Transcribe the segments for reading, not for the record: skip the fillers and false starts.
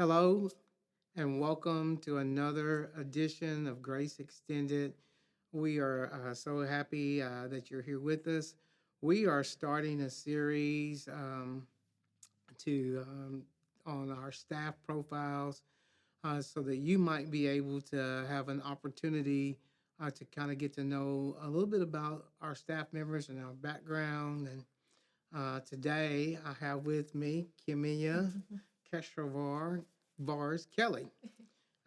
Hello and welcome to another edition of Grace Extended. We are so happy that you're here with us. We are starting a series to on our staff profiles so that you might be able to have an opportunity to kind of get to know a little bit about our staff members and our background. And today I have with me Kimia Keshavar Bars Kelley.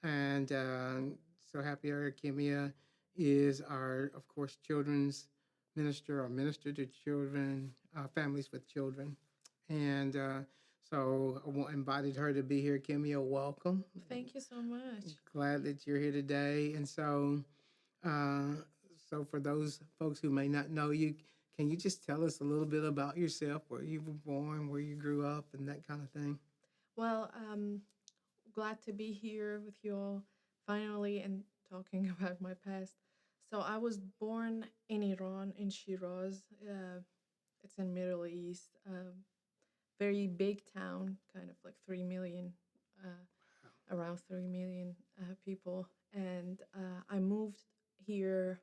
And so happy our Kimia is our, of course, children's minister or minister to children, families with children. And so invited her to be here. Kimia, welcome. Thank you so much. Glad that you're here today. And uh, so for those folks who may not know you, can you just tell us a little bit about yourself, where you were born, where you grew up, and that kind of thing? Well, glad to be here with you all finally and talking about my past. So I was born in Iran, in Shiraz. It's in Middle East. Very big town, kind of like 3 million, around 3 million people. And I moved here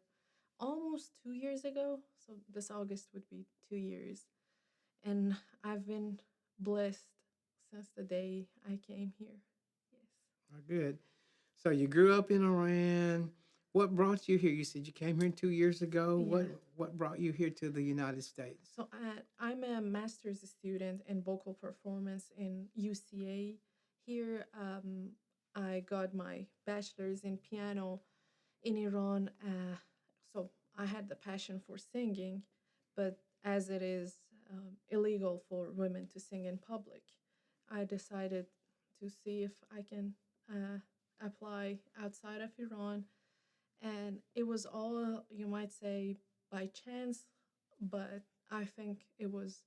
almost 2 years ago. So this August would be 2 years. And I've been blessed since the day I came here. Yes. Good. So you grew up in Iran. What brought you here? You said you came here 2 years ago. What Yeah. what brought you here to the United States? So I'm a master's student in vocal performance in UCA. Here, I got my bachelor's in piano in Iran. So I had the passion for singing, but as it is illegal for women to sing in public, I decided to see if I can apply outside of Iran. And it was all, you might say, by chance, but I think it was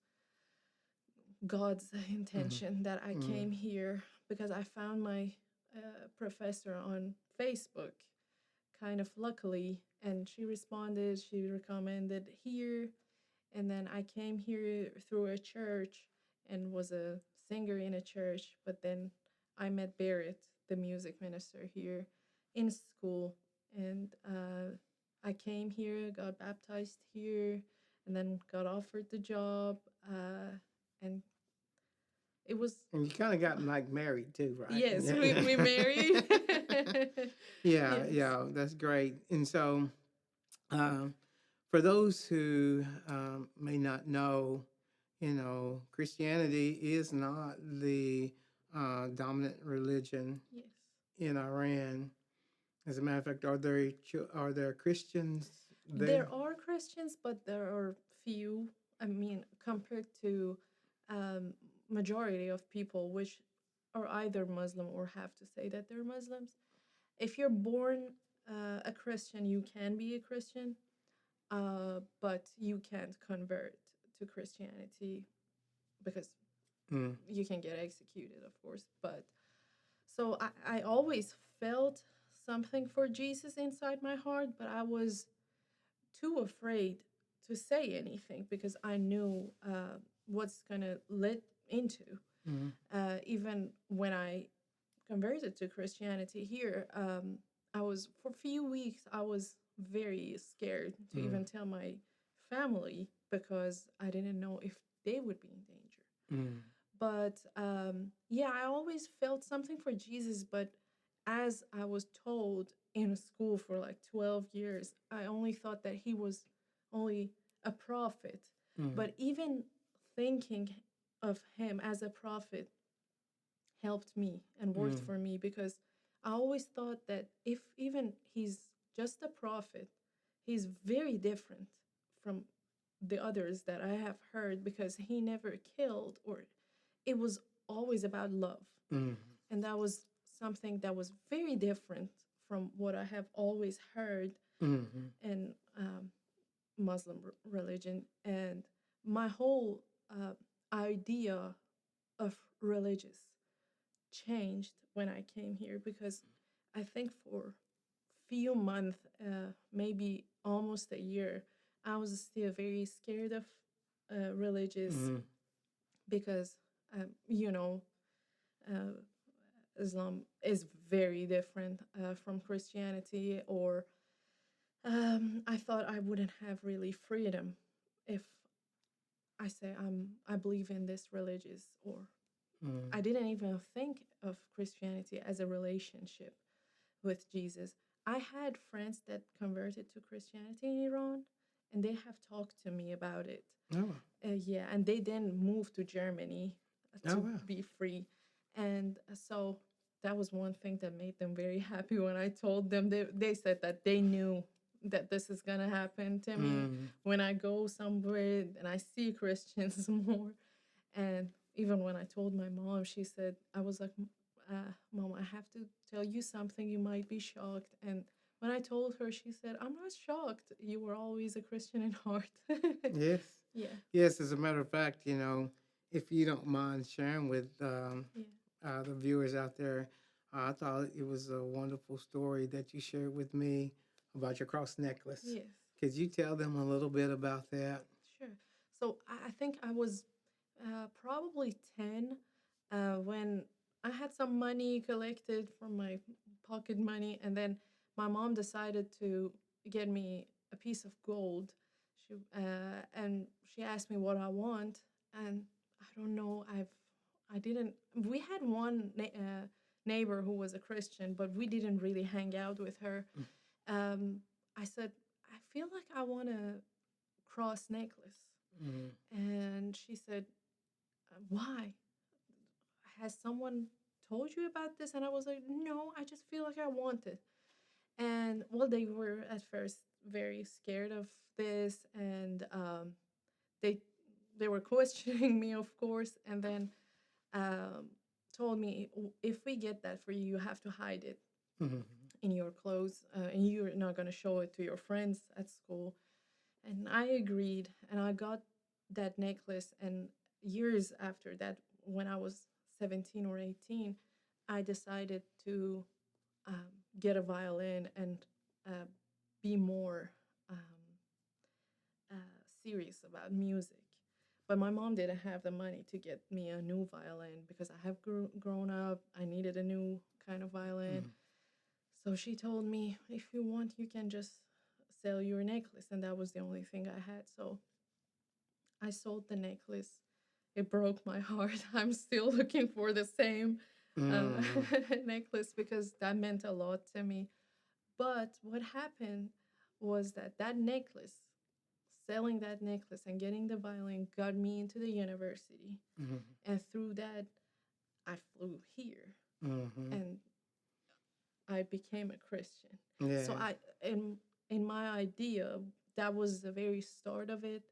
God's Mm-hmm. intention that I Mm-hmm. came here because I found my professor on Facebook, kind of luckily, and she responded, she recommended here. And then I came here through a church and was a singer in a church. But then I met Barrett, the music minister here in school. And I came here, got baptized here, and then got offered the job. And it was, And you kind of got like married too, right? yes, Yeah. we married. Yeah, Yes. yeah, that's great. And so, um, for those who may not know, Christianity is not the dominant religion Yes. in Iran. As a matter of fact, are there Christians there? There are Christians, but there are few. I mean, compared to um, majority of people, which are either Muslim or have to say that they're Muslims. If you're born a Christian, you can be a Christian, but you can't convert to Christianity because Mm, you can get executed, of course. But so I always felt something for Jesus inside my heart, but I was too afraid to say anything because I knew what's gonna lead into. mm, Even when I converted to Christianity here, I was for a few weeks. I was very scared to mm, even tell my family because I didn't know if they would be in danger. mm, But yeah, I always felt something for Jesus. But as I was told in school for like 12 years, I only thought that he was only a prophet. mm, But even thinking of him as a prophet helped me and worked mm, for me because I always thought that if even he's just a prophet, he's very different from the others that I have heard because he never killed, or it was always about love. mm, And that was something that was very different from what I have always heard mm, in Muslim religion. And my whole idea of religious changed when I came here because I think for few months, maybe almost a year, I was still very scared of religious mm, because you know uh, Islam is very different from Christianity, or I thought I wouldn't have really freedom if I say I believe in this religious, or I Mm. didn't even think of Christianity as a relationship with Jesus. I had friends that converted to Christianity in Iran, and they have talked to me about it. Oh, Yeah, and they then moved to Germany oh, to wow. be free. And so that was one thing that made them very happy when I told them. They said that they knew that this is going to happen to me Mm. when I go somewhere and I see Christians more. And even when I told my mom, she said, I was like, Mom, I have to tell you something. You might be shocked. And when I told her, she said, I'm not shocked. You were always a Christian in heart. Yes. Yeah. Yes, as a matter of fact, if you don't mind sharing with Yeah. the viewers out there, I thought it was a wonderful story that you shared with me about your cross necklace. Yes. Could you tell them a little bit about that? Sure. So I think I was probably 10 when I had some money collected from my pocket money, and then my mom decided to get me a piece of gold. And she asked me what I want, and I don't know. I didn't. We had one neighbor who was a Christian, but we didn't really hang out with her. Um, I said, I feel like I want a cross necklace. Mm-hmm. And she said, Why? Has someone told you about this? And I was like, No, I just feel like I want it. And well, they were at first very scared of this, and they they were questioning me, of course, and then um, told me, If we get that for you, you have to hide it Mm-hmm. in your clothes, and you're not going to show it to your friends at school. And I agreed, and I got that necklace. And years after that, when I was 17 or 18, I decided to um, get a violin and uh, be more um, uh, serious about music. But my mom didn't have the money to get me a new violin because I have grown up. I needed a new kind of violin. Mm-hmm. So she told me, if you want, you can just sell your necklace. And that was the only thing I had. So I sold the necklace. It broke my heart. I'm still looking for the same uh, Mm-hmm. necklace because that meant a lot to me. But what happened was that necklace, selling that necklace and getting the violin, got me into the university. Mm-hmm. And through that, I flew here Mm-hmm. and I became a Christian. So Yes. in my idea, that was the very start of it,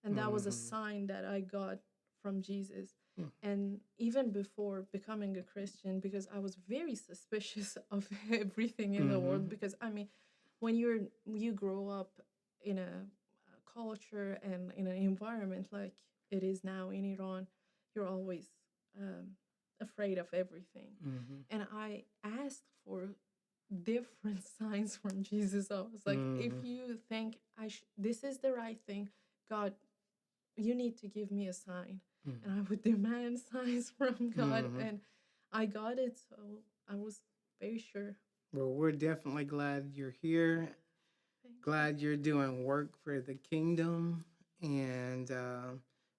and that was a Mm-hmm. sign that I got from Jesus. And even before becoming a Christian, because I was very suspicious of everything in the Mm-hmm. world, because I mean, when you grow up in a culture and in an environment like it is now in Iran, you're always um, afraid of everything. Mm-hmm. And I asked for different signs from Jesus. I was like, Mm-hmm. if you think this is the right thing, God, you need to give me a sign. And I would demand signs from God, Mm-hmm. and I got it. So I was very sure. Well, we're definitely glad you're here. Thank you. Glad you're doing work for the kingdom. And,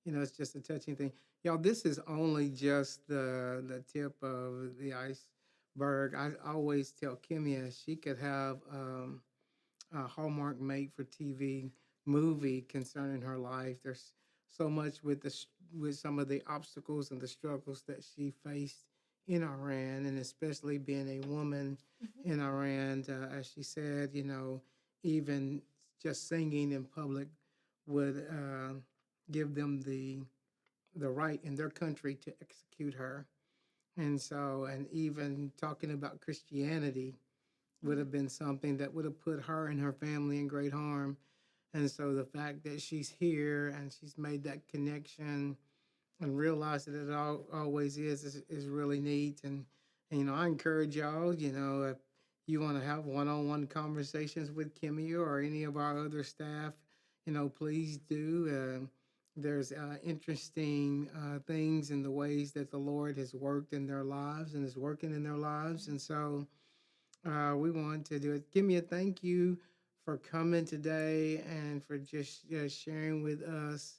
it's just a touching thing. Y'all, this is only just the tip of the iceberg. I always tell Kimia she could have a Hallmark made for TV movie concerning her life. There's so much with with some of the obstacles and the struggles that she faced in Iran, and especially being a woman Mhm. in Iran. As she said, even just singing in public would give them the right in their country to execute her. And so, and even talking about Christianity would Yeah. have been something that would have put her and her family in great harm. And so the fact that she's here and she's made that connection and realized that always is really neat. And, I encourage y'all, if you want to have one-on-one conversations with Kimmy or any of our other staff, please do. There's interesting things in the ways that the Lord has worked in their lives and is working in their lives. And so we want to do it. Give me a thank you for coming today and for just sharing with us,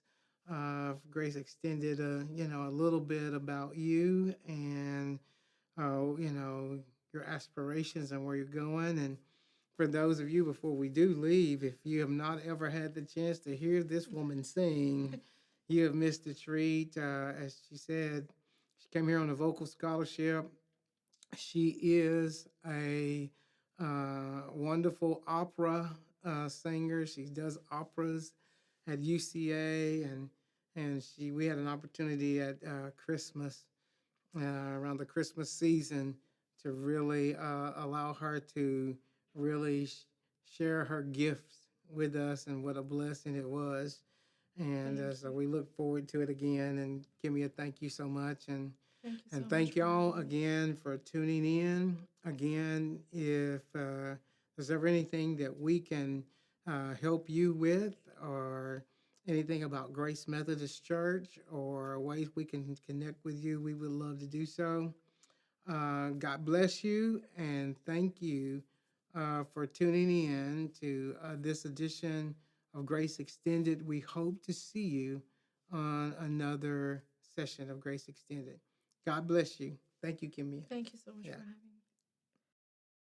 Grace Extended, a little bit about you and, your aspirations and where you're going. And for those of you, before we do leave, if you have not ever had the chance to hear this woman sing, you have missed a treat. As she said, she came here on a vocal scholarship. She is a wonderful opera singer. She does operas at UCA, and we had an opportunity at Christmas, around the Christmas season, to really allow her to really share her gifts with us, and what a blessing it was. And Thank so you. we look forward to it again. And give me a thank you so much. Thank you so And much thank for y'all having me. again for tuning in. Again, if there's ever anything that we can help you with, or anything about Grace Methodist Church, or ways we can connect with you, we would love to do so. God bless you, and thank you for tuning in to this edition of Grace Extended. We hope to see you on another session of Grace Extended. God bless you. Thank you, Kimia. Thank you so much Yeah. for having me.